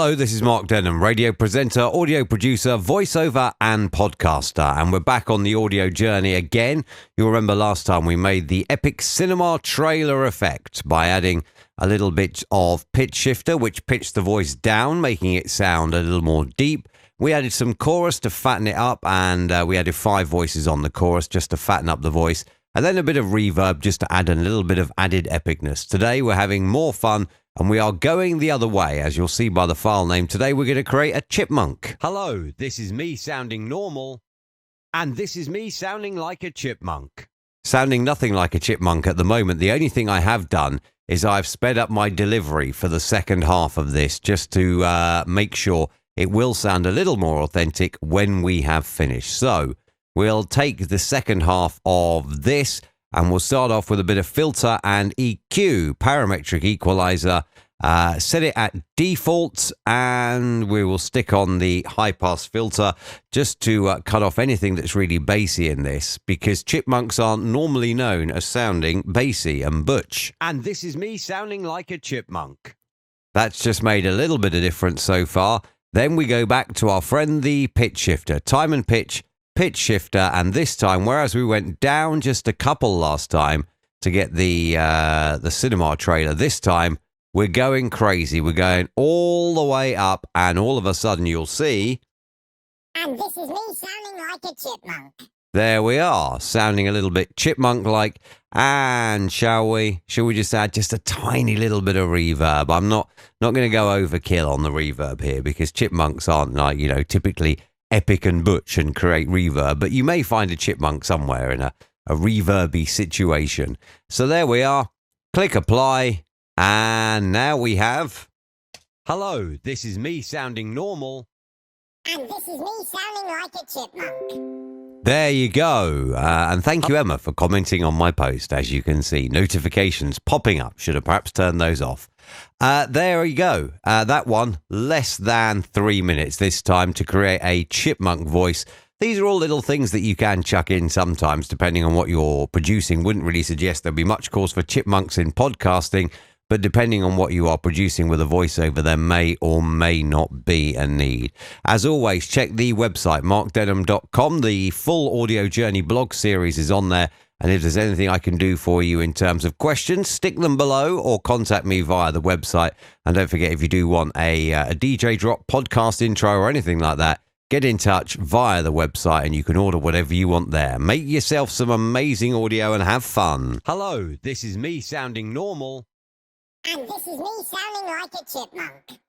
Hello, this is Mark Denham, radio presenter, audio producer, voiceover and podcaster. And we're back on the audio journey again. You'll remember last time we made the epic cinema trailer effect by adding a little bit of pitch shifter, which pitched the voice down, making it sound a little more deep. We added some chorus to fatten it up, and we added 5 voices on the chorus just to fatten up the voice. And then a bit of reverb just to add a little bit of added epicness. Today we're having more fun. And we are going the other way, as you'll see by the file name. Today we're going to create a chipmunk. Hello, this is me sounding normal, and this is me sounding like a chipmunk. Sounding nothing like a chipmunk at the moment. The only thing I have done is I've sped up my delivery for the second half of this, just to make sure it will sound a little more authentic when we have finished. So we'll take the second half of this, and we'll start off with a bit of filter and EQ, parametric equalizer. Set it at default, and we will stick on the high pass filter just to cut off anything that's really bassy in this, because chipmunks aren't normally known as sounding bassy and butch. And this is me sounding like a chipmunk. That's just made a little bit of difference so far. Then we go back to our friend the pitch shifter, time and pitch shifter, and this time, whereas we went down just a couple last time to get the cinema trailer, this time we're going crazy. We're going all the way up, and all of a sudden you'll see, and this is me sounding like a chipmunk. There we are, sounding a little bit chipmunk-like. And shall we just add just a tiny little bit of reverb? I'm not going to go overkill on the reverb here, because chipmunks aren't, like, you know, typically epic and butch and create reverb, but you may find a chipmunk somewhere in a reverby situation. So there we are. Click apply, and now we have, hello, this is me sounding normal, and this is me sounding like a chipmunk. There you go. And thank you, Emma, for commenting on my post. As you can see, notifications popping up. Should have perhaps turned those off. There you go. That one, less than 3 minutes this time to create a chipmunk voice. These are all little things that you can chuck in sometimes, depending on what you're producing. Wouldn't really suggest there'd be much cause for chipmunks in podcasting, but depending on what you are producing with a voiceover, there may or may not be a need. As always, check the website, markdenham.com. The full audio journey blog series is on there. And if there's anything I can do for you in terms of questions, stick them below or contact me via the website. And don't forget, if you do want a DJ drop, podcast intro or anything like that, get in touch via the website and you can order whatever you want there. Make yourself some amazing audio and have fun. Hello, this is me sounding normal, and this is me sounding like a chipmunk.